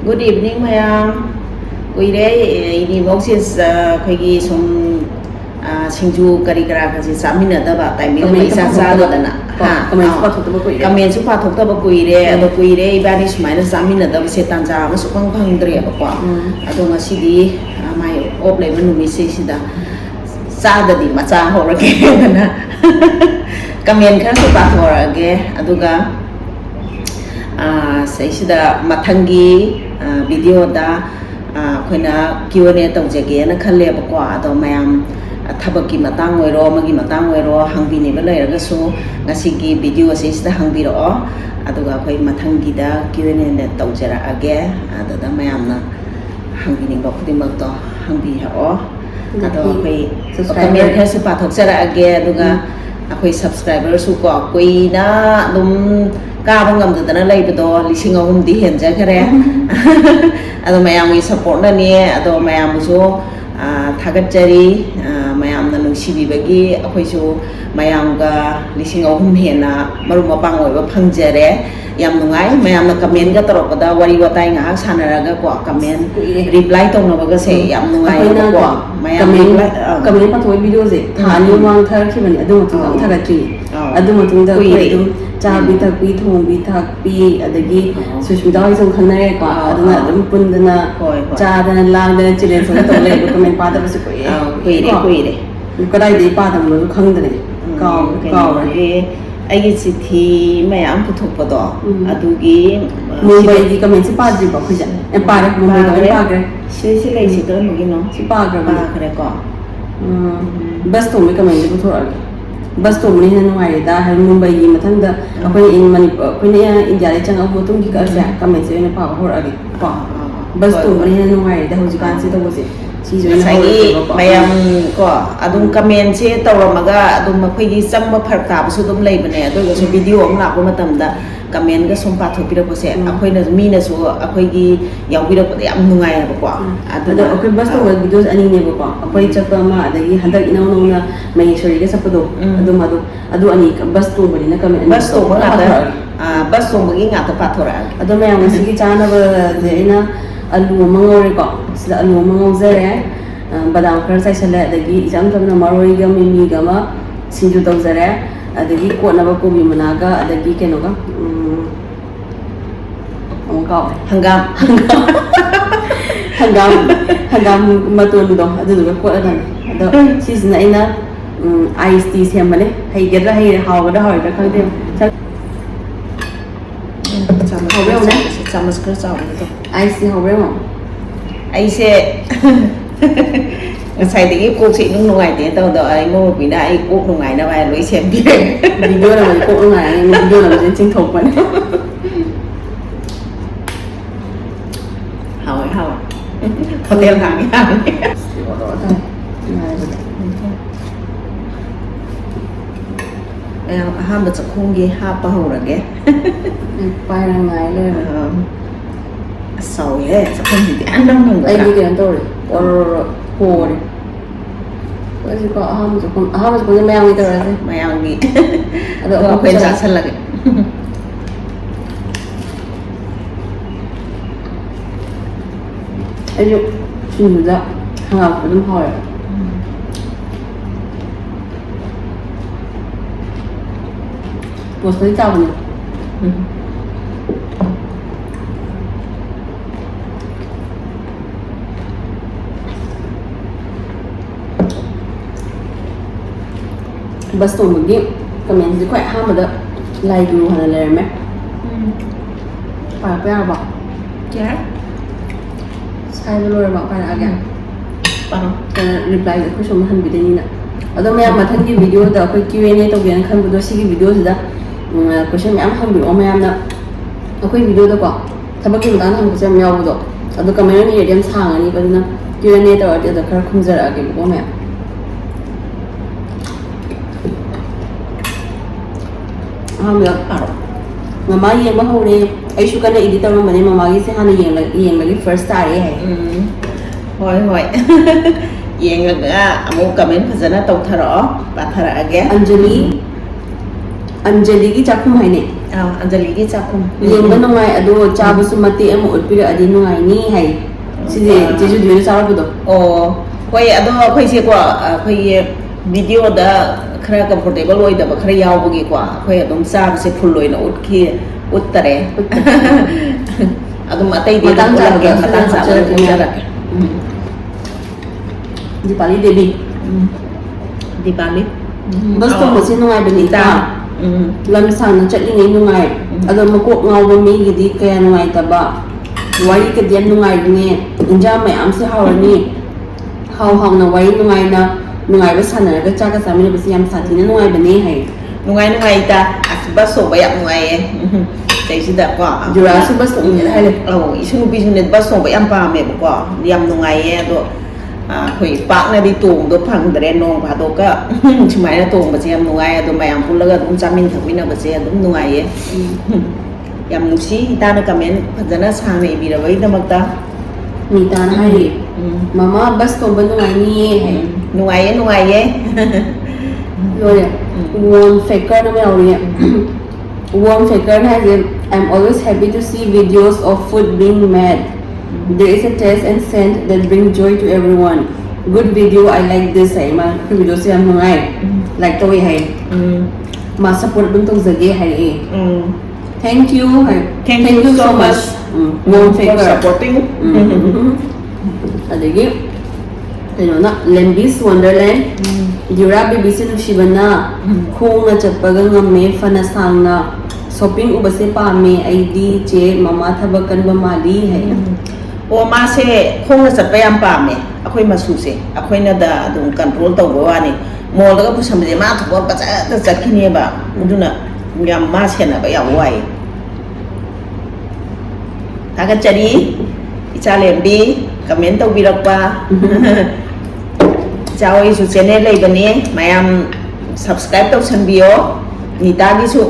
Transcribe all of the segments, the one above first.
Good evening, ma'am. Kuire ini boxes khagi sum singju kari kara kasi samina daba timing mai sa sa dana ha kamen su pa thok ta ba kuire ado kuire ibani sumaina samina daba se tanja ma su pang pang dre ba kwa ado ngasi di mai op lai manu mi se sida sa da di macha ho ra ke na kamen kha su pa thora ge aduga sai sida mathangi video da khoina Q&A tawjage na khalle ba kwa ado mayam thabaki matang oiro magi matang oiro hangbini ba lairaga so ngasigi video ase sida hangbiro aduga khoi mathangi da Q&A ne tawjara age adada mayam na hangbini ba khudimak to hangbi ha ado khoi comment kha su pa thokjara age aduga akhoi subscriber su ko koi na dum ka bangam dana laibado lising ahum di henja khare ado mayam gi support na ni ado mayam su thagatjari mayam na nungsibi bagi akhoi su mayam ga lising ahum hena maru mapang oi ba phangjare yam nungai mayam na comment ga torokada wari watai nga sanaraga ko comment reply tong na baga se yam nungai ko mayam comment pa thoi video je thani mang thar ki mani adu mutung thagatri adu mutung da ko cha bi thak pi thong bi thak pi adagi sushmita hoi song khanare ko aduna adum pundana cha dana lang dana chile song to le comment pa da su ko kuire kadai de pa da mu khangdane ka ge ai chi thi mayam puthokpado adugi Mumbai di comment si pa di ba khuja e pa re Mumbai da pa gre si lai si to mugi no si pa gre ko bas to me comment di puthora bas to muni hen ngai da hai Mumbai gi mathang da akhoi in Manipur akhoi ne India le chang amu tung gi ka sa comment se ne pa hor agi ko bas to muni hen ngai da hoji kan si to bo se sai mayam ko adum comment se tawramaga adum makhoi gi changba phar ta su dum lei bane ado so video am la ko matam da comment ga som pa thopira ko se akhoi na mi na so akhoi gi yawbira ko yam nungai ba ko ado akhoi bas to videos ani ne ba ko akhoi chapa ma adagi hadak ina na mai shori ga sapado ado ani bas to bari na comment bas to ma ta bas to magi nga ta pa thora ado mai ang sigi chana ba de ina alu mangore ko sila alu mangozare badam kar sai sala adagi jam tamna maroi ga mimi ga ma sinju tawzare adagi ko na ba ko bi managa adagi keno ga hangam matun do adu ko adan ado season ina ice tea semane hay gedra hay hawada hawada khade hawel na chamas kar chaw to ice tea hawel mo ai se sai thì cô chị nung ngai thì tao đợi anh ngô vì đại cô nung ngai nào ai lấy xem video là mình cô nung ngai video là mình chính thống vậy hỏi hotel hàng hàng ham được khung gì ha bao rồi ghé bay ra ngoài lên sầu vậy sao không thì ăn đông hơn đây như cái tôi rồi hồ đi cái gì có ham một con mèo như thế này mèo gì được quên trả sân là cái ấy dụ nhìn ra hàng học của đâm hỏi một cái tàu này bas to magi comment di kwai ha ma da lai guru hana le me pa pa ba dạ sai lo ba pa aga bao reply da question han bi ni na ado me ma than gi video da ko Q&A to bian khan bu do si gi video da question me am han bi o me am na akhoi video da ko thabaki mutan han ko sem yaw bu do ado comment ni yem sang ani ba na Q&A da khar khumjar age bu me hamla mama ye ma hore ai shu kana editor ma mane mama gi se hana yeng lagi first tare hai hoi yeng laga amu comment phajana tawtharo pathara age Anjali gi chakhum hai ne อัญจลีที่จับคุม เลี้ยงก็น้องไงอดูจ้าบุษมาติเอ็มอุดปีอดีน้องไงนี่ให้สิเจจูดีจ้าบุตร โอ้ค่อยอันนั้นค่อยเสียกว่าค่อยวิดีโอเดอครากับโปรเทเบิลเลยแต่ว่าครายาวบุกี้กว่าค่อยอันนั้นจ้าเสียฟุลเลยนะอุดขี้อุดตะเร่อันนั้นมาตั้งดีตั้งใจกันมาตั้งใจกันจะรัก di Bali Devi di Bali bus to mo sin nungai benita lam sang na chatling ai nungai ado makok ngaw ba mi gidi kaya nungai taba wai ka dian nungai ni inja mai am se hawani haw na wai nungai na nungai ba san na ka cha ka sami ba siam sa ti na nungai ba ni hai nungai ta bus so ba yak nungaiใจสิดะกว่า jura su bus to ni hai le อีชุนปีชุนเน็ตบัสส่งไปอัมพาเมบกว่ายำนงไงตัวคุยปากในดิตูงตัวพังแต่เรนงพาตัวก็ช่วยนะตูงบัจเจียมนงไงตัวไม่อัมพูดแล้วก็ตุ้มจามินถึงวินาบัจเจียตุ้มนงไงยำนุชีตาในคอมเมนต์พัฒนาสร้างในบีระไว้ตั้งมักตา มีตาให้มาม่าบัสto ba nungai ni hai นงไง rồi warm faker nó mới đầu nè warm faker has it I'm always happy to see videos of food being made there is a taste and scent that bring joy to everyone good video I like this hay mà cái video xem hôm nay like tôi hay mà support bên tôi giờ ghê hay thank you hay thank you so much warm for faker supporting ở đây cái nó nè Lembis Wonderland Dura BBC nu shibana khong na chapaga ngame fana sangna shopping ubase pa me ID che mama thabakan ba mali hai โอมาเซ่คงจะจัดไปยำปามเนี่ยอาคุยมาสู่เซ่อาคุยน่าจะดูการรู้ตัวว่านี่มอแล้วก็ผู้ชมจะมาถูกว่าปัจจัยจะจัดที่นี่แบบดูน่ะยำมาเช่นน่ะไปยำไว้ถ้ากันจะดีอิจฉาเล่มดีคอมเมนต์ตัววิรักว่าจะเอาอีสุเชนเนลเลยแบบนี้มายำ subscribe ตัวฉันบิโอนี่ตาดิสุ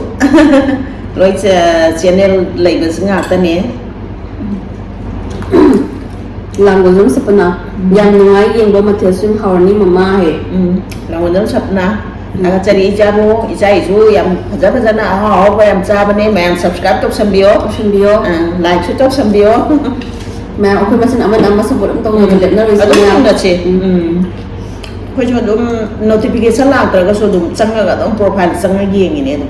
เลยจะเชนเนลเลยแบบสง่าตัวนี้ lang go zum sapna yang ngai yeng ba mathe sum hawni mama he lang go zum sapna aga chari jabu ijai ju yam bhaja na ha ba yam cha bane mayam subscribe tok sambio like chu tok sambio ma okoi masin aman amma support am tong no lep na adu na che khoi chu dum notification la tra ga so dum changa ga dum profile changa yeng ni ne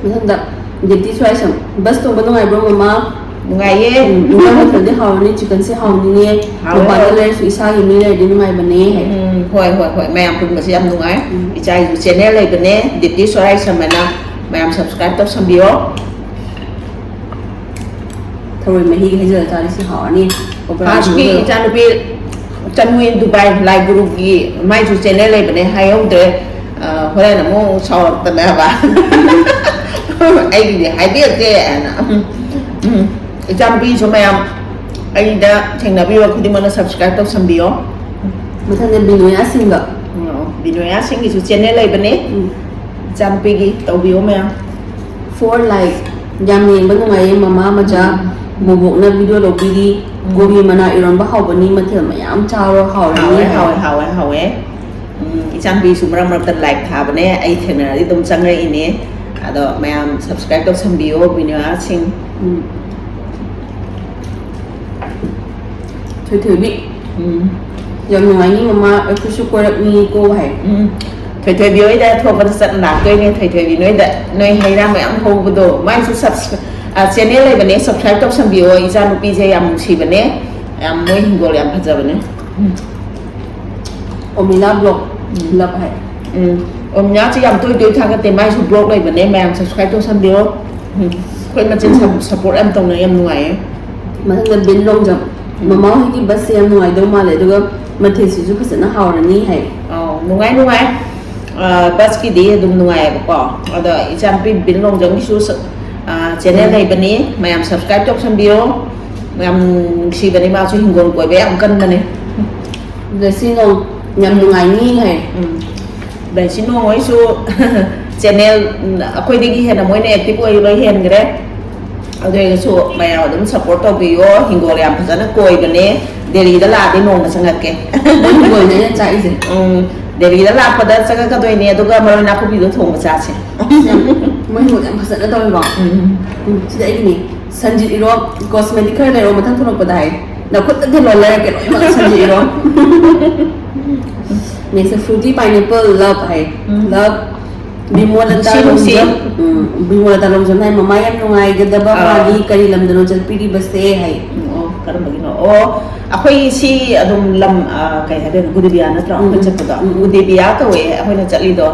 misan da deti choi sam bas to ba ngai bro mama ngai ye ngai ma thode hawni chicken se hawni ne to ba le su isa gi ni le din ngai bane he hoi mayam pun ma siam ngai ijai ju channel le bane deti choi sam na mayam subscribe tok sambio thôi mà hi bây giờ cho đi xin hỏi đi Hashmi Janubi Januin Dubai Live Group gi mai chu channel le bane hai ông de hore na mo sau ta na ba ai đi hai biết ke na Janubi so mayam ai da thengna bi wa khudi mana subscribe tok sambio mà thằng này bình nói xin gợ Binoya sing gi chu channel le bane Janubi gi tau bi o mayam for like jam ni bang ngai mama ma cha mo bo na video lo bi di gobi mana iron ba haw bani ma thel ma yam cha ro haw ni hau Janubi sumra mar tan like tha bane ai thengna ri tum changai ini ado mayam subscribe tok sambio Binoya sing thôi thử bị jam ngai ni mama ai ku su ko ni ko hai thời biểu ấy đã thuộc vào sẵn là tôi nên thời vì nói đã nói hay ra mấy ông hùng đồ mai số sắp channel này bên này subscribe top sang biểu ấy ra một video em chỉ bên này em mới hình gọi em phát ra bên này omila blog lập hai ông nhớ chỉ em tôi thằng cái tiền mai số blog này bên này mà em subscribe top sang biểu quên mà trên support em tông này em ngoài mà thằng này biến long jam mama hi ki bas em ngoài đâu mà lại được mà thì sử dụng cái nó hào là ni hay nungai bus ki di dum nungai ko ada example bin long jang su channel này bên này mà em subscribe tok sambio em si bên này bao nhiêu hình của bé ông cân bên này rồi xin ông nhầm nungai ni hay để xin ông ấy su channel quay đi hiện là mỗi này tiếp quay lấy hiện cái đấy ở đây cái su mà em đúng support tok video hình của em phải nó quay bên này để đi đó là đi nông mà sang ngặt cái người này chạy gì ꯗꯦꯜꯂꯤꯗ ꯂꯥꯛꯄꯗ ꯆꯪꯉꯛꯀꯗꯣꯏꯅꯦ ꯑꯗꯨꯒ ꯃꯔꯣꯏ ꯅꯥꯀꯨꯞꯄꯤꯗꯣ ꯊꯣꯡꯕ ꯆꯥꯁꯦ ꯃꯣꯏ ꯍꯤꯡꯒꯣꯜ ꯌꯥꯝ ꯐꯖꯅ ꯇꯧꯋꯦꯀꯣ ꯁꯤꯗ ꯑꯩꯒꯤꯅꯤ ꯁꯟꯖꯤꯠ ꯏꯔꯣ ꯀꯣꯁꯃꯦꯇꯤꯛ ꯈꯔ ꯂꯩꯔꯣ ꯃꯊꯪ ꯊꯣꯛꯂꯛꯄꯗ ꯍꯥꯏ ꯅꯈꯨꯠꯇ ꯊꯤꯜꯂꯣ ꯂꯩꯔꯛꯀꯦ ꯂꯣꯏꯅꯃꯛ ꯁꯟꯖꯤꯠ ꯏꯔꯣ next fruity pineapple love hai love Bimolata Longjam Bimolata Longjam hai mama yam nungai gadaba magi kari lamdano jalpiri baste hai karamagino akhoi si adum lam kai habe Gudibia natra on chapda Gudibia ka we ahoina chali do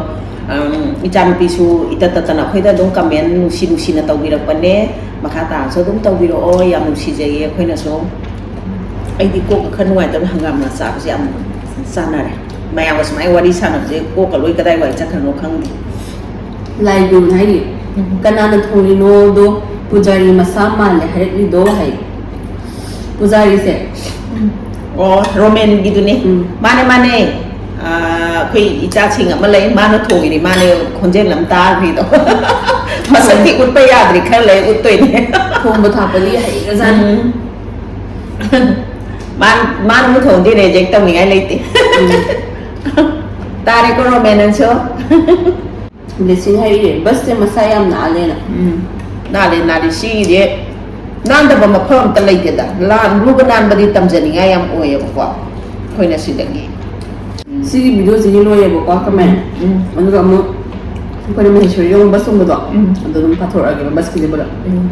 icham pisu itatata na khoida dong kamen nusi nusi na tawbirakpane makhata so dum tawbiro o yam nusi jai akhoina so aidi ko khanwai ta hangam na sa yam sanare mayam wasmai wari sanabje ko ka loi kadai wai chakhano khangdi lai dum hai ni kanana thoni no do pujari masama le hairi do hai pujari se romen gidune mane mane khoi icha ching ama lai mano thogi ni mane khonjel lam ta ri do masati utpa yadri khar lai uttoi ne thomba thapali hai razan man mu thong di ne jek tong ni ai leite tare ko romen an so blessing hai re bas se masayam na ale na le si de nan da ba ma phom ta leite da lan ru ba nan ba di tam jani ngai am oye ko khoi na si da ni si video ji lo ye ko comment anu ga mo ko ni me shori yong bas mo do ando dum pathor age bas ki de bala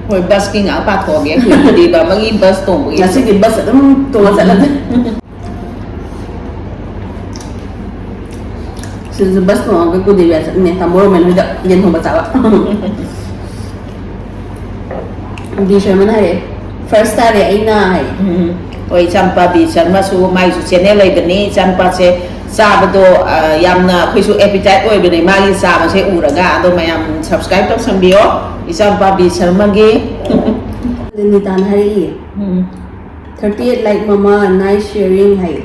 hoi bus king a pa tho ge ku di ba ma gi bus tong gi ya si ki bas dum to sa la si bas ko ga ku de ya ne ta mo men da yen ho ba sa ba di sherman hai first time aina hai oi champa bi sharma su mai su channel lai bani champa che sabado yamna khoi su appetite oi bani ma gi sa ma se uraga ado mayam subscribe to sambio champa bi sharma ge ni tan hai 38 like mama nice sharing hai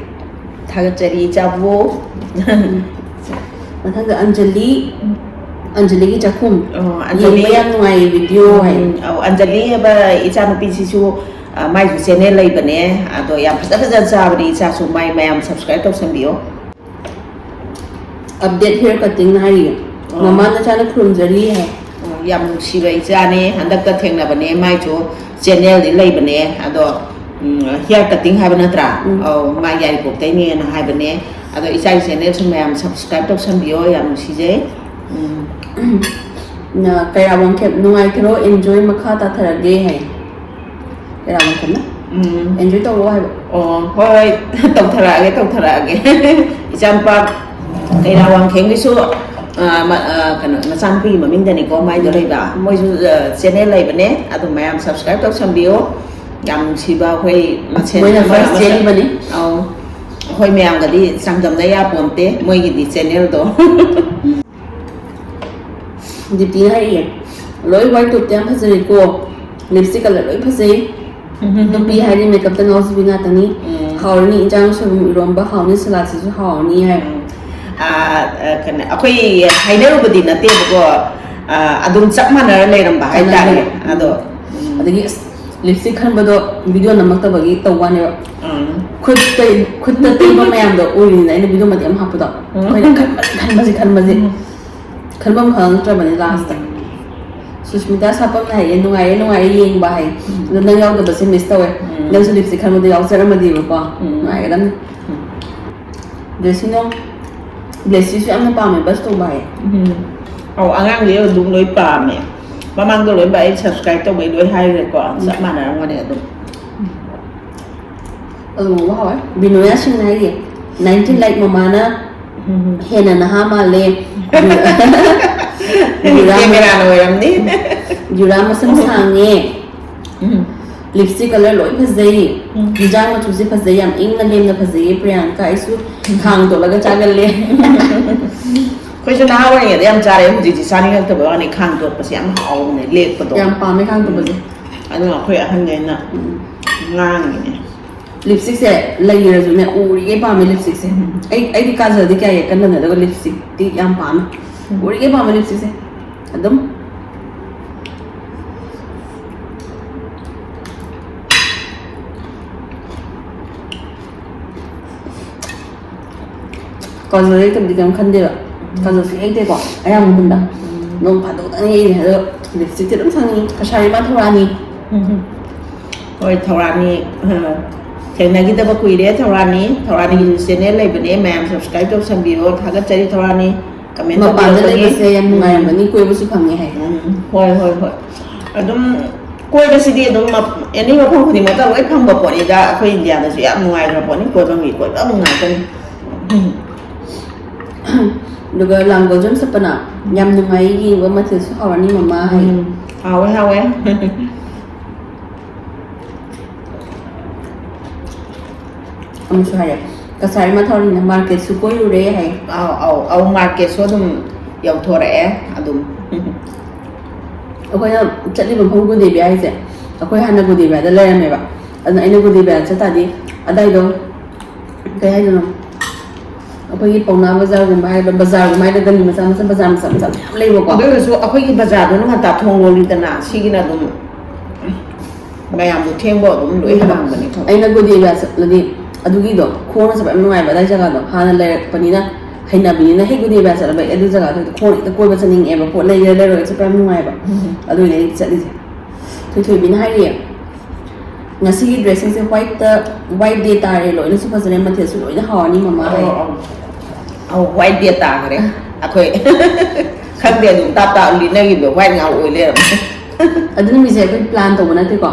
thagachari chabu mathang Anjali ki chakhum Anjali yam nungai video hai Anjali ba icha nupi si su mai su channel lai bane ado yam phada cha bani cha su mai mayam subscribe to sambio update hair cutting hai mama na chana khurumjari hai yam si ba icha ne handak ta thengna bane mai chu channel di lai bane ado hair cutting hai bana tra mai yai ko tai ne na hai bane ado icha channel su mayam subscribe to sambio yam si je na kaya wang kep nungai kero enjoy makha ta tharage hai kaya wang kep na enjoy to hai hoi tong tharage champa kaya wang kheng su kana na champi maming da ni ko mai do lai ba moi su channel lai bane ado mayam subscribe to sambio yam si ba hoi ma moi na first channel bani hoi mayam ga di sangdam na ya ponte moi gi di channel do Dipti hai loi white to tem phasari ko lipstick color loi phasai nupi hai ni makeup ta ngos bina tani hawni jang shum romba hawni salad su hawni hai kana akoi haineru budi na te ko adum chak manar le ram ba hai ta ado adagi lipstick khan bado video namak ta bagi tawa ne khud ta te ba mayam do uri na ina video ma am hapu da khoi khan ma khalbam khang tra bani last Sushmita sapam na hai nungai yeng ba hai nang yaw da se miss tawe nang su lipstick khan mo de yaw sara ma di ba ngai ga dan desino blessi su am na pa me bas to ba hai angang le dung loi pa me mamang do loi ba subscribe to mai loi hai re ko sa mana ngane do wow binoya sing nai 19 like mama na hena na ha ma le camera no yam ni jura masam sange lipstick color loi phasai hijab ma chusi phasai yam ing na lem na phasai priyanka isu khang to laga chagal le khoi su na wa ni yam chare hu ji ji sani ka to ba ni khang to pa yam hau ne lek pa do yam pa me khang to ba anu khoi ahan ne na ngang ni lipstick se lagi ra ne uri ke pa me lipstick se ai di kajal di kya ye kan na da lipstick ti yam pa me uri ke pa me lipstick se adum Kajal ꯂꯩꯇꯕꯗꯤ ꯀꯩꯝ ꯈꯟꯗꯦꯕ ꯀꯥꯖꯜꯁꯨ ꯌꯦꯛꯇꯦꯀꯣ ꯑꯌꯥꯝꯕ ꯃꯇꯝꯗ ꯅꯣꯡ ꯐꯥꯗꯣꯛꯇꯪ ꯌꯦꯛꯏꯅꯦ ꯑꯗꯣ ꯂꯤꯞꯁꯇꯤꯛꯇꯤ ꯑꯗꯨꯝ ꯁꯪꯅꯤꯡꯉꯤ ꯀꯁꯥꯔꯤꯃꯥ ꯊꯧꯔꯥꯅꯤ ꯍꯣꯏ ꯊꯧꯔꯥꯅꯤ ꯊꯦꯡꯅꯈꯤꯗꯕ ꯀꯨꯏꯔꯦ ꯊꯧꯔꯥꯅꯤꯒꯤ channel ꯂꯩꯕꯅꯦ ꯃꯌꯥꯝ ꯁꯕꯁꯀ꯭ꯔꯥꯏꯕ ꯇꯧꯁꯟꯕꯤꯌꯣ ꯊꯥꯒꯠꯆꯔꯤ ꯊꯧꯔꯥꯅꯤ ꯀꯃꯦꯟ ꯃꯄꯥꯟꯗ ꯇꯧꯕꯤꯔꯛꯄꯒꯤ ꯂꯩꯕꯁꯦ ꯌꯥꯝ ꯅꯨꯡꯉꯥꯏꯔꯝꯒꯅꯤ ꯀꯣꯏꯕꯁꯨ ꯐꯪꯉꯦ ꯍꯥꯏ ꯍꯣꯏ ꯍꯣꯏ ꯍꯣꯏ ꯑꯗꯨꯝ ꯀꯣꯏꯕꯁꯤꯗꯤ ꯑꯗꯨꯝ ꯑꯦꯅꯤ ꯃꯐꯝ ꯈꯨꯗꯤꯡꯃꯛꯇ ꯂꯣꯏ ꯐꯪꯕ ꯄꯣꯠꯅꯤꯗ ꯑꯩꯈꯣꯏ ꯏꯟꯗꯤꯌꯥꯗꯁꯨ ꯌꯥꯝ ꯅꯨꯡꯉꯥꯏꯈ꯭ꯔ ꯄꯣꯠꯅꯤ ꯀꯣꯏꯐꯝꯒꯤ ꯀꯣꯏꯐꯝ ꯉꯥꯛꯇꯅꯤ ꯑꯗꯨꯒ ꯂꯥꯡꯒꯣꯜꯖꯝ ꯆꯠꯄꯅ ꯌꯥꯝ ꯅꯨꯡꯉꯥꯏ ꯌꯦꯡꯕ ꯃꯊꯦꯜꯁꯨ ꯍꯥꯎꯔꯅꯤ ꯃꯃꯥ ꯍꯥꯏ ꯍꯥꯎꯋꯦ ꯍꯥꯎꯋꯦ ꯑꯃꯁꯨ ꯍꯥꯏꯔꯦ ꯀꯁꯥꯔꯤꯃꯥ ꯊꯧꯔꯥꯅꯤꯅ ꯃꯥꯔꯀꯦꯠꯁꯨ ꯀꯣꯏꯔꯨꯔꯦ ꯍꯥꯏ ꯑꯧ ꯃꯥꯔꯀꯦꯠꯁꯨ ꯑꯗꯨꯝ ꯌꯧꯊꯣꯔꯛꯑꯦ ꯑꯗꯨꯝ ꯑꯩꯈꯣꯏꯅ ꯆꯠꯂꯤꯕ ꯃꯐꯝ ꯒꯨꯗꯦꯕꯤꯌꯥ ꯍꯥꯏꯁꯦ ꯑꯩꯈꯣꯏ ꯍꯥꯟꯅ ꯒꯨꯗꯦꯕꯤꯌꯥꯗ ꯂꯩꯔꯝꯃꯦꯕ ꯑꯗꯨꯅ ꯑꯩꯅ ꯒꯨꯗꯦꯕꯤꯌꯥ ꯆꯠꯇꯥꯔꯗꯤ ꯑꯗꯥꯏꯗꯣ ꯀꯩ ꯍꯥꯏꯗꯣꯏꯅꯣ ꯑꯩꯈꯣꯏꯒꯤ ꯄꯥꯎꯅꯥ ꯕꯖꯥꯔꯒꯨꯝꯕ ꯍꯥꯏꯕ ꯕꯖꯥꯔꯒꯨꯝꯕ ꯍꯥꯏꯗ ꯒꯂꯤ ꯃꯆꯥ ꯃꯆꯥ ꯕꯖꯥꯔ ꯃꯆꯥ ꯃꯆꯥ ꯃꯌꯥꯝ ꯂꯩꯕꯀꯣ ꯑꯗꯨ ꯑꯣꯏꯔꯁꯨ ꯑꯩꯈꯣꯏꯒꯤ ꯕꯖꯥꯔꯗꯨꯅ ꯉꯟꯇꯥ ꯊꯣꯡ ꯂꯣꯜꯂꯤꯗꯅ ꯁꯤꯒꯤꯅ ꯑꯗꯨꯝ ꯃꯌꯥꯝꯗꯣ ꯊꯦꯡꯕ ꯑꯗꯨꯝ ꯂꯣꯏ ꯍꯥꯡꯕꯅꯤ ꯑꯩꯅ ꯒꯨꯗꯦꯕꯤꯌꯥ ꯆꯠꯂꯗꯤ ꯑꯗꯨꯒꯤꯗꯣ ꯈꯣꯡꯅ ꯆꯠꯄ ꯌꯥꯝ ꯅꯨꯡꯉꯥꯏꯕ ꯑꯗꯥꯏ ꯖꯒꯥꯗꯣ ꯍꯥꯟꯅ ꯂꯩꯔꯛꯄꯅꯤꯅ ꯍꯩꯅꯕꯤꯅꯤꯅ ꯍꯦꯛ ꯒꯨꯗꯦꯕꯤꯌꯥ ꯆꯠꯂꯕ ꯑꯗꯨ ꯖꯒꯥꯗꯣ ꯈꯣꯡ ꯍꯦꯛꯇ ꯀꯣꯏꯕ ꯆꯠꯅꯤꯡꯉꯦꯕ ꯄꯣꯠ ꯂꯩꯔ ꯂꯩꯔꯒ ꯆꯠꯄ ꯌꯥꯝ ꯅꯨꯡꯉꯥꯏꯕ ꯑꯗꯨꯒꯤꯅꯦ ꯑꯩ ꯆꯠꯂꯤꯁꯦ ꯊꯣꯏꯊꯣꯏꯕꯤꯅ ꯍꯥꯏꯔꯤꯌꯦ ꯉꯁꯤꯒꯤ ꯗ꯭ꯔꯦꯁꯤꯡꯁꯦ ꯋꯥꯏꯠ ꯗꯦ ꯇꯥꯔꯦ ꯂꯣꯏꯅꯁꯨ ꯐꯖꯔꯦ ꯃꯊꯦꯜꯁꯨ ꯂꯣꯏꯅ ꯍꯥꯎꯔꯅꯤ ꯃꯃꯥ ꯍꯥꯏ ꯋꯥꯏꯠ ꯗꯦ ꯇꯥꯈ꯭ꯔꯦ ꯑꯩꯈꯣꯏ ꯈꯪꯗꯦ ꯑꯗꯨꯝ ꯇꯥꯞ ꯂꯤꯅꯈꯤꯕꯗꯣ ꯋꯥꯏꯠ ꯉꯥꯛ ꯑꯣꯏ ꯂꯩꯔꯝꯃꯦ ꯑꯗꯨ ꯅꯨꯃꯤꯠꯁꯦ ꯑꯩꯈꯣꯏ ꯄ꯭ꯂꯥꯟ ꯇꯧꯕ ꯅꯠꯇꯦꯀꯣ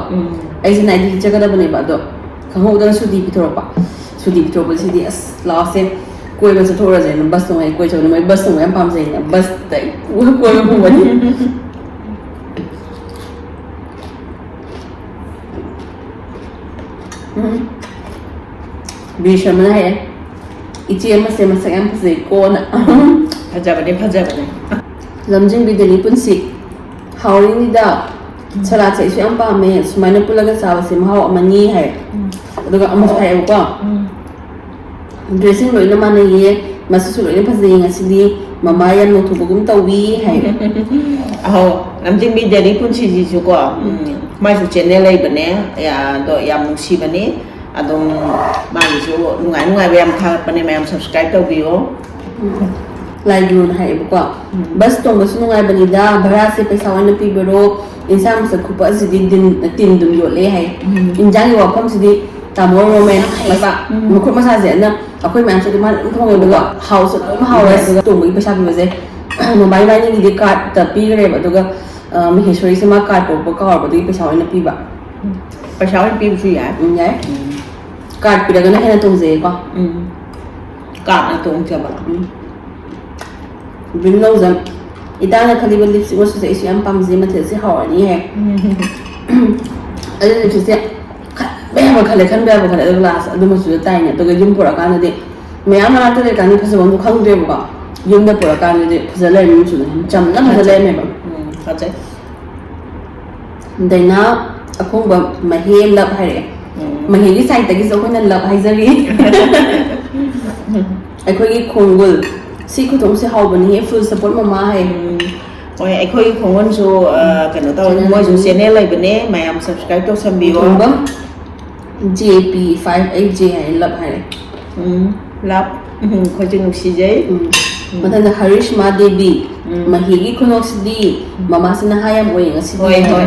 ꯑꯩꯁꯦ ꯅꯥꯏꯠ ꯆꯠꯀꯗꯕꯅꯦꯕ ꯑꯗꯣ ꯈꯪꯍꯧꯗꯅ ꯁꯨꯇꯤ ꯄꯤꯊꯣꯔꯛꯄ ꯁꯨꯇꯤ ꯄꯤꯊꯣꯔꯛꯄꯁꯤꯗꯤ ꯑꯁ ꯂꯥꯁꯁꯦ ꯀꯣꯏꯕ ꯆꯠꯊꯣꯛꯎꯔꯁꯦꯅ ꯕꯁ ꯇꯣꯡꯉꯩ ꯀꯣꯏ ꯆꯠꯄꯅꯤ ꯃꯣꯏ ꯕꯁ ꯇꯣꯡꯕ ꯌꯥꯝ ꯄꯥꯝꯖꯩꯅ ꯕꯁꯇ ꯀꯣꯏꯕ ꯄꯨꯕꯅꯤ ꯕꯤꯁꯃꯅ ꯍꯥꯏꯌꯦ ꯏꯆꯦ ꯑꯃꯁꯦ ꯃꯁꯛ ꯌꯥꯝ ꯐꯖꯩ ꯀꯣꯟꯅ ꯐꯖꯕꯅꯦ ꯂꯝꯖꯤꯡꯕꯤꯗꯅꯤ ꯄꯨꯟꯁꯤ ꯍꯥꯎꯔꯤꯉꯩꯗ ꯁꯂꯥꯠꯁꯦ ꯑꯩꯁꯨ ꯌꯥꯝ ꯄꯥꯝꯃꯦ ꯁꯨꯃꯥꯏꯅ ꯄꯨꯜꯂꯒ ꯆꯥꯕꯁꯦ ꯃꯍꯥꯎ ꯑꯃꯅꯤ ꯍꯥꯏ ꯑꯗꯨꯒ ꯑꯃꯁꯨ ꯍꯥꯏꯌꯦꯕꯀꯣ ꯗ꯭ꯔꯦꯁꯤꯡ ꯂꯣꯏꯅ ꯃꯥꯟꯅꯩꯌꯦ ꯃꯁꯤꯁꯨ ꯂꯣꯏꯅ ꯐꯖꯩꯌꯦ ꯉꯁꯤꯗꯤ ꯃꯃꯥ ꯌꯥꯝ ꯅꯣꯛꯊꯣꯛꯄꯒꯨꯝ ꯇꯧꯋꯤ ꯍꯥꯏ ꯑꯍꯧ ꯂꯝꯖꯤꯡꯕꯤ ꯗꯦꯂꯤ ꯄꯨꯟꯁꯤꯁꯤꯁꯨꯀꯣ ꯃꯥꯏꯁꯨ ꯆꯦꯅꯦꯜ ꯂꯩꯕꯅꯦ ꯑꯗꯣ ꯌꯥꯝ ꯅꯨꯡꯁꯤꯕꯅꯤ ꯑꯗꯨꯝ ꯃꯥꯒꯤꯁꯨ ꯅꯨꯡꯉꯥꯏꯕ ꯌꯥꯝ ꯊꯥꯒꯠꯄꯅꯦ ꯃꯌꯥꯝ ꯁꯕꯁꯀ꯭ꯔꯥꯏꯕ ꯇꯧꯕꯤꯌꯣ ꯂꯥꯏꯒꯨꯅ ꯍꯥꯏꯌꯦꯕꯀꯣ ꯕꯁ ꯇꯣꯡꯕꯁꯨ ꯅꯨꯡꯉꯥꯏꯕꯅꯤꯗ ꯚꯔꯥꯁꯦ ꯄꯩꯁꯥ ꯑꯣꯏꯅ ꯄꯤꯕꯔꯣ ꯏꯟꯁꯥꯡ ꯃꯁꯛ ꯈꯨꯄ ꯑꯁꯤꯗꯤ ꯇꯤꯟ ꯑꯗꯨꯝ ꯌꯣꯠꯂꯦ ꯍꯥꯏ ꯏꯟꯖꯥꯡꯒꯤ ꯋꯥꯐꯝꯁꯤꯗꯤ ꯇꯥꯃꯣ ꯔꯣꯃꯦꯟ ꯃꯈꯨꯠ ꯃꯁꯥꯁꯦ ꯑꯗꯨꯅ ꯑꯩꯈꯣꯏ ꯃꯌꯥꯝꯁꯨ ꯑꯗꯨꯝ ꯃꯥꯅ ꯑꯗꯨꯝ ꯊꯣꯡꯉꯦ ꯑꯗꯨꯒ ꯍꯥꯎꯁꯨ ꯑꯗꯨꯝ ꯍꯥꯎꯔꯦ ꯑꯗꯨꯒ ꯇꯣꯡꯕꯒꯤ ꯄꯩꯁꯥ ꯄꯤꯕꯁꯦ ꯃꯣꯕꯥꯏꯜ ꯕꯥꯏꯅꯤꯡꯒꯤꯗꯤ ꯀꯥꯔꯠꯇ ꯄꯤꯈ꯭ꯔꯦꯕ ꯑꯗꯨꯒ ꯃꯍꯦꯁꯣꯔꯤꯁꯦ ꯃꯥ ꯀꯥꯔꯠ ꯄꯣꯛꯄ ꯀꯥꯎꯔꯕꯗꯒꯤ ꯄꯩꯁꯥ ꯑꯣꯏꯅ ꯄꯤꯕ ꯄꯩꯁꯥ ꯑꯣꯏꯅ ꯄꯤꯕꯁꯨ ꯌꯥꯏ ꯌꯥꯏ ꯀꯥꯔꯠ ꯄꯤꯔꯒꯅ ꯍꯦꯟꯅ ꯇꯣꯡꯖꯩꯌꯦꯀꯣ ꯀꯥꯔꯠꯅ ꯇꯣꯡꯖꯕ ꯕꯤꯝꯅꯧꯖꯝ ꯏꯇꯥꯅ ꯈꯜꯂꯤꯕ ꯂꯤꯞꯁꯇꯤꯛ ꯃꯆꯨꯁꯦ ꯑꯩꯁꯨ ꯌꯥꯝ ꯄꯥꯝꯖꯩ ꯃꯊꯦꯜꯁꯦ ꯍꯥꯎꯔꯅꯤ ꯍꯥꯏ ꯑꯗꯨ ꯂꯤꯞꯁꯇꯤꯛꯁꯦ ꯈꯟꯕ ꯌꯥꯕ ꯈꯜꯂꯦ ꯑꯗꯨꯒ ꯂꯥꯁ ꯑꯗꯨ ꯃꯆꯨꯗ ꯇꯥꯏꯅꯦ ꯑꯗꯨꯒ ꯌꯨꯝ ꯄꯨꯔꯛꯀꯥꯟꯗꯗꯤ ꯃꯌꯥꯝ ꯃꯔꯛꯇ ꯂꯩꯔꯀꯥꯟꯗ ꯐꯖꯕ ꯑꯃ도 ꯈꯪꯗ꯭ꯔꯦꯕꯀꯣ ꯌꯨꯝꯗ ꯄꯨꯔꯛꯀꯥꯟꯗꯗꯤ ꯐꯖ ꯂꯩꯔꯝꯃꯤ ꯃꯆꯨꯗꯣ ꯆꯝꯅ ꯐꯖ ꯂꯩꯔꯝꯃꯦꯕ ꯐꯖꯩ ꯗꯩꯅꯥ ꯑꯈꯣꯡꯕ ꯃꯍꯦ ꯂꯞ ꯍꯥꯏꯔꯛꯑꯦ ꯃꯍꯦꯒꯤ ꯁꯥꯏꯠꯇꯒꯤꯁꯨ ꯑꯩꯈꯣꯏꯅ ꯂꯞ ꯍꯥꯏꯖꯔꯤ ꯑꯩꯈꯣꯏꯒꯤ ꯈꯣꯡꯒꯨꯜ ꯁꯤ ꯈꯨꯊꯣꯡꯁꯦ ꯍꯥꯎꯕꯅꯤꯍꯦ ꯐꯨꯜ ꯁꯞꯄꯣꯔꯠ ꯃꯃꯥ ꯍꯥꯏ ꯍꯣꯏ ꯑꯩꯈꯣꯏꯒꯤ ꯈꯣꯡꯒꯨꯟꯁꯨ ꯀꯩꯅꯣ ꯇꯧꯋꯦ ꯃꯣꯏꯁꯨ ꯆꯦꯅꯦꯜ ꯂꯩꯕꯅꯦ ꯃꯌꯥꯝ ꯁꯕꯁꯀ꯭ꯔꯥꯏꯕ ꯇꯧꯁꯟꯕꯤꯌꯣ JP58J ꯍꯥꯏ ꯂꯞ ꯍꯥꯏꯔꯦ ꯂꯞ ꯑꯩꯈꯣꯏꯁꯨ ꯅꯨꯡꯁꯤꯖꯩ ꯃꯊꯪꯗ ꯍꯔꯤꯁꯃꯥ ꯗꯦꯕꯤ ꯃꯍꯤꯒꯤ ꯈꯨꯅꯣꯛꯁꯤꯗꯤ ꯃꯃꯥꯁꯤꯅ ꯍꯥꯏ ꯌꯥꯝ ꯑꯣꯏꯌꯦ ꯉꯁꯤꯗꯤ ꯍꯣꯏ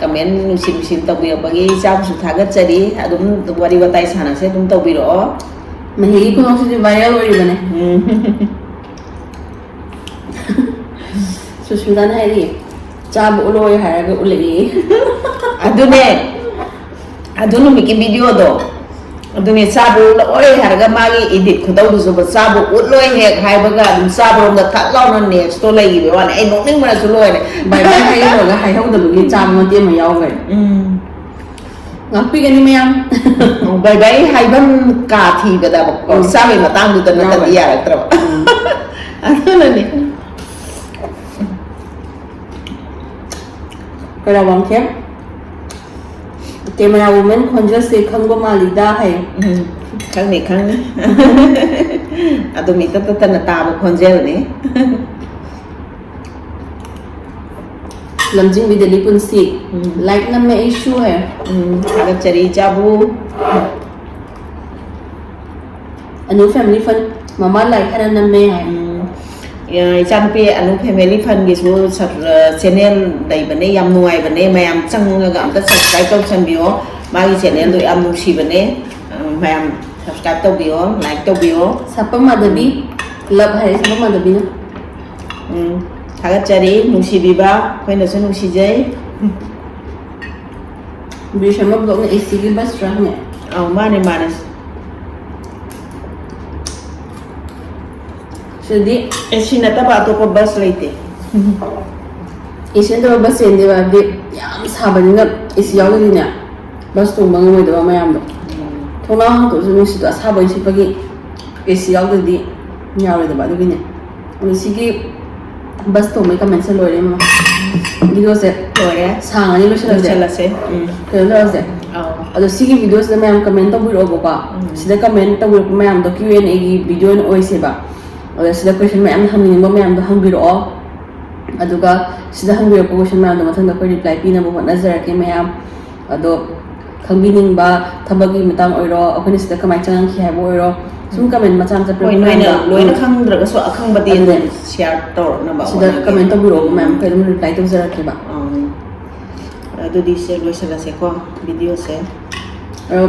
ꯀꯃꯦꯟ ꯅꯨꯡꯁꯤ ꯇꯧꯕꯤꯔꯛꯄꯒꯤ ꯏꯆꯥꯕꯨꯁꯨ ꯊꯥꯒꯠꯆꯔꯤ ꯑꯗꯨꯝ ꯋꯥꯔꯤ ꯋꯥꯇꯥꯏ ꯁꯥꯟꯅꯁꯦ ꯑꯗꯨꯝ ꯇꯧꯕꯤꯔꯛꯑꯣ ꯃꯍꯤꯒꯤ ꯈꯨꯅꯣꯛꯁꯤꯗꯤ ꯚꯥꯏꯔꯦꯜ ꯑꯣꯏꯔꯤꯕꯅꯦ ꯁꯨꯁꯃꯤꯇꯥꯅ ꯍꯥꯏꯔꯤꯌꯦ ꯆꯥꯕ ꯎꯠꯂꯣꯏ ꯍꯥꯏꯔꯒ ꯎꯠꯂꯛꯏ ꯑꯗꯨꯅꯦ ꯑꯗꯨ ꯅꯨꯃꯤꯠꯀꯤ ꯚꯤꯗꯤꯑꯣꯗꯣ ꯑꯗꯨꯅꯦ ꯆꯥꯕ ꯎꯠꯂꯣꯏ ꯍꯥꯏꯔꯒ ꯃꯥꯒꯤ ꯏꯗꯤꯠ ꯈꯨꯇꯧꯗꯨꯁꯨ ꯆꯥꯕ ꯎꯠꯂꯣꯏ ꯍꯦꯛ ꯍꯥꯏꯕꯒ ꯑꯗꯨꯝ ꯆꯥꯕꯔꯣꯝꯗ ꯊꯛ ꯂꯥꯎꯅ ꯅꯦꯛꯁꯇꯣ ꯂꯩꯈꯤꯕ ꯋꯥꯅꯤ ꯑꯩ ꯅꯣꯛꯅꯤꯡꯕꯅꯁꯨ ꯂꯣꯏꯔꯦ ꯕꯥꯏ ꯕꯥꯏ ꯍꯥꯏꯔꯨꯔꯒ ꯍꯥꯏꯍꯧꯗꯕꯒꯤ ꯆꯥꯕ ꯃꯇꯦꯛ ꯑꯃ ꯌꯥꯎꯈ꯭ꯔꯦ ꯉꯥꯛꯄꯤꯒꯅꯤ ꯃꯌꯥꯝ ꯕꯥꯏ ꯕꯥꯏ ꯍꯥꯏꯐꯝ ꯀꯥ ꯊꯤꯕꯗ ꯆꯥꯕꯒꯤ ꯃꯇꯥꯡꯗꯨꯗ ꯅꯠꯇꯗꯤ ꯌꯥꯔꯛꯇ꯭ꯔꯕ ꯑꯗꯨꯅꯅꯦ ꯀꯩꯔꯥꯋꯥꯡꯈꯦꯝ ꯀꯦꯃꯦꯔꯥ ꯋꯨꯃꯦꯟ ꯈꯣꯟꯖꯦꯜꯁꯦ ꯈꯪꯕ ꯃꯥꯜꯂꯤꯗ ꯍꯥꯏ ꯈꯪꯅꯤ ꯑꯗꯨꯝ ꯏꯇꯠ ꯇꯠꯇꯅ ꯇꯥꯕ ꯈꯣꯟꯖꯦꯜꯅꯤ ꯂꯝꯖꯤꯡꯕꯤꯗꯅꯤ ꯄꯨꯟꯁꯤ ꯂꯥꯏꯛ ꯅꯝꯃꯦ ꯑꯩꯁꯨ ꯍꯥꯏ ꯊꯥꯒꯠꯆꯔꯤ ꯏꯆꯥꯕꯨ ꯑꯅꯨ ꯐꯦꯃꯤꯂꯤ ꯐꯟ ꯃꯃꯥ ꯂꯥꯏꯛ ꯍꯦꯟꯅ ꯅꯝꯃꯦ ꯍꯥꯏ ꯏꯆꯥꯅꯨꯄꯤ ꯑꯅꯨ ꯐꯦꯃꯤꯂꯤ ꯐꯟꯒꯤꯁꯨ ꯆꯦꯅꯦꯜ ꯂꯩꯕꯅꯦ ꯌꯥꯝ ꯅꯨꯡꯉꯥꯏꯕꯅꯦ ꯃꯌꯥꯝ ꯆꯪꯉꯒ ꯑꯝꯇ ꯁꯕꯁꯀ꯭ꯔꯥꯏꯕ ꯇꯧꯁꯟꯕꯤꯌꯣ ꯃꯥꯒꯤ ꯆꯦꯅꯦꯜꯗꯣ ꯌꯥꯝ ꯅꯨꯡꯁꯤꯕꯅꯦ ꯃꯌꯥꯝ ꯁꯕꯁꯀ꯭ꯔꯥꯏꯕ ꯇꯧꯕꯤꯌꯣ ꯂꯥꯏꯛ ꯇꯧꯕꯤꯌꯣ ꯁꯥꯄꯝ ꯃꯥꯙꯕꯤ ꯂꯕ ꯍꯥꯏ ꯁꯥꯄꯝ ꯃꯥꯙꯕꯤꯅ ꯊꯥꯒꯠꯆꯔꯤ ꯅꯨꯡꯁꯤꯕꯤꯕ ꯑꯩꯈꯣꯏꯅꯁꯨ ꯅꯨꯡꯁꯤꯖꯩ ꯕꯤꯔꯁꯃ ꯕ꯭ꯂꯣꯛꯅ ꯑꯦꯁꯤꯒꯤ ꯕꯁ ꯍꯪꯉꯦ ꯃꯥꯅꯦ ꯃꯥꯅꯦ ꯁꯤꯗꯤ ꯑꯦꯁꯤ ꯅꯠꯇꯕ ꯑꯇꯣꯞꯄ ꯕꯁ ꯂꯩꯇꯦ ꯑꯦꯁꯤ ꯅꯠꯇꯕ ꯕꯁ ꯆꯦꯟꯗꯦꯕ ꯍꯥꯏꯕꯗꯤ ꯌꯥꯝ ꯁꯥꯕꯅꯤꯅ ꯑꯦꯁꯤ ꯌꯥꯎꯗ꯭ꯔꯗꯤꯅꯦ ꯕꯁ ꯇꯣꯡꯕ ꯉꯝꯃꯣꯏꯗꯕ ꯃꯌꯥꯝꯗꯣ ꯊꯣꯡꯅꯥꯎ ꯍꯥꯡꯇꯣꯛꯑꯁꯨ ꯅꯨꯡꯁꯤꯠꯇꯣ ꯑꯁꯥꯕ ꯑꯣꯏꯅ ꯁꯤꯠꯄꯒꯤ ꯑꯦꯁꯤ ꯌꯥꯎꯗ꯭ꯔꯗꯤ ꯌꯥꯔꯣꯏꯗꯕ ꯑꯗꯨꯒꯤꯅꯦ ꯑꯗꯣ ꯁꯤꯒꯤ ꯕꯁ ꯇꯣꯡꯕꯒꯤ ꯀꯃꯦꯟꯁꯦ ꯂꯣꯏꯔꯦ ꯃꯃꯥ ꯚꯤꯗꯤꯑꯣꯁꯦ ꯂꯣꯏꯔꯦ ꯁꯥꯡꯉꯅꯤ ꯂꯣꯏꯁꯤꯜꯂꯁꯦ ꯂꯣꯏꯁꯤꯜꯂꯁꯦ ꯀꯩꯅꯣ ꯇꯧꯔꯁꯦ ꯑꯗꯣ ꯁꯤꯒꯤ ꯚꯤꯗꯤꯑꯣꯁꯤꯗ ꯃꯌꯥꯝ ꯀꯃꯦꯟ ꯇꯧꯕꯤꯔꯛꯑꯣꯕꯀꯣ ꯁꯤꯗ ꯀꯃꯦꯟ ꯇꯧꯕꯤꯔꯛꯄ ꯃꯌꯥꯝꯗꯣ Q&Aꯒꯤ ꯚꯤꯗꯤꯑꯣ ꯑꯣꯏꯅ ꯑꯣꯏꯁꯦꯕ ꯑꯗ ꯁꯤꯗ ꯀ꯭ꯋꯦꯁꯟ ꯃꯌꯥꯝ ꯍꯪꯅꯤꯡꯕ ꯃꯌꯥꯝꯗꯣ ꯍꯪꯕꯤꯔꯛꯑꯣ ꯑꯗꯨꯒ ꯁꯤꯗ ꯍꯪꯕꯤꯔꯛꯄ ꯀ꯭ꯋꯦꯁꯟ ꯃꯌꯥꯝꯗꯣ ꯃꯊꯪꯗ ꯑꯩꯈꯣꯏ ꯔꯤꯄ꯭ꯂꯥꯏ ꯄꯤꯅꯕ ꯍꯣꯠꯅꯖꯔꯛꯀꯦ ꯃꯌꯥꯝ ꯑꯗꯣ ꯈꯪꯕꯤꯅꯤꯡꯕ ꯊꯕꯛꯀꯤ ꯃꯇꯥꯡ ꯑꯣꯏꯔꯣ ꯑꯩꯈꯣꯏꯅ ꯁꯤꯗ ꯀꯃꯥꯏꯅ ꯆꯪꯉꯛꯈꯤ ꯍꯥꯏꯕ ꯑꯣꯏꯔో ꯁꯨꯝ ꯀꯃꯦꯟ ꯃꯆꯥ ꯃꯆꯥ ꯍꯣꯏ ꯄꯤꯔꯛꯄ ꯅꯣꯏꯅ ꯃꯌꯥꯝꯗꯣ ꯂꯣꯏꯅ ꯈꯪꯗ꯭ꯔꯒꯁꯨ ꯑꯈꯪꯕꯗꯤ ꯑꯗꯨꯅꯦ ꯑꯗꯨꯝ ꯁꯤꯌꯥꯔ ꯇꯧꯔꯛꯅꯕ ꯁꯤꯗ ꯀꯃꯦꯟ ꯇꯧꯕꯤꯔꯛꯑꯣ ꯃꯌꯥꯝ ꯑꯩꯈꯣꯏ ꯑꯗꯨꯝ ꯔꯤꯄ꯭ꯂꯥꯏ ꯇꯧꯖꯔꯛꯀꯦꯕ ꯑꯗꯨꯗꯤ ꯁꯦ ꯂꯣꯏꯁꯤꯜꯂꯁꯦꯀꯣ ꯚꯤꯗꯤꯑꯣꯁꯦ ꯑꯗꯣ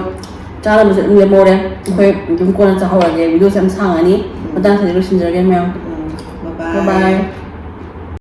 ꯆꯥꯅꯕꯁꯨ ꯑꯗꯨꯝ ꯂꯦꯝꯍꯧꯔꯦ ꯑꯩꯈꯣꯏ ꯑꯗꯨꯝ ꯀꯣꯟꯅ ꯆꯥꯍꯧꯔꯒꯦ ꯚꯤꯗꯤꯑꯣꯁꯦ ꯌꯥꯝ ꯁꯥꯡꯉꯅꯤ ꯃꯇꯥꯡꯁꯤꯗ ꯂꯣꯏꯁꯤꯟꯖꯔꯒꯦ ꯃꯌꯥꯝ ꯕꯥꯏ ꯕꯥꯏ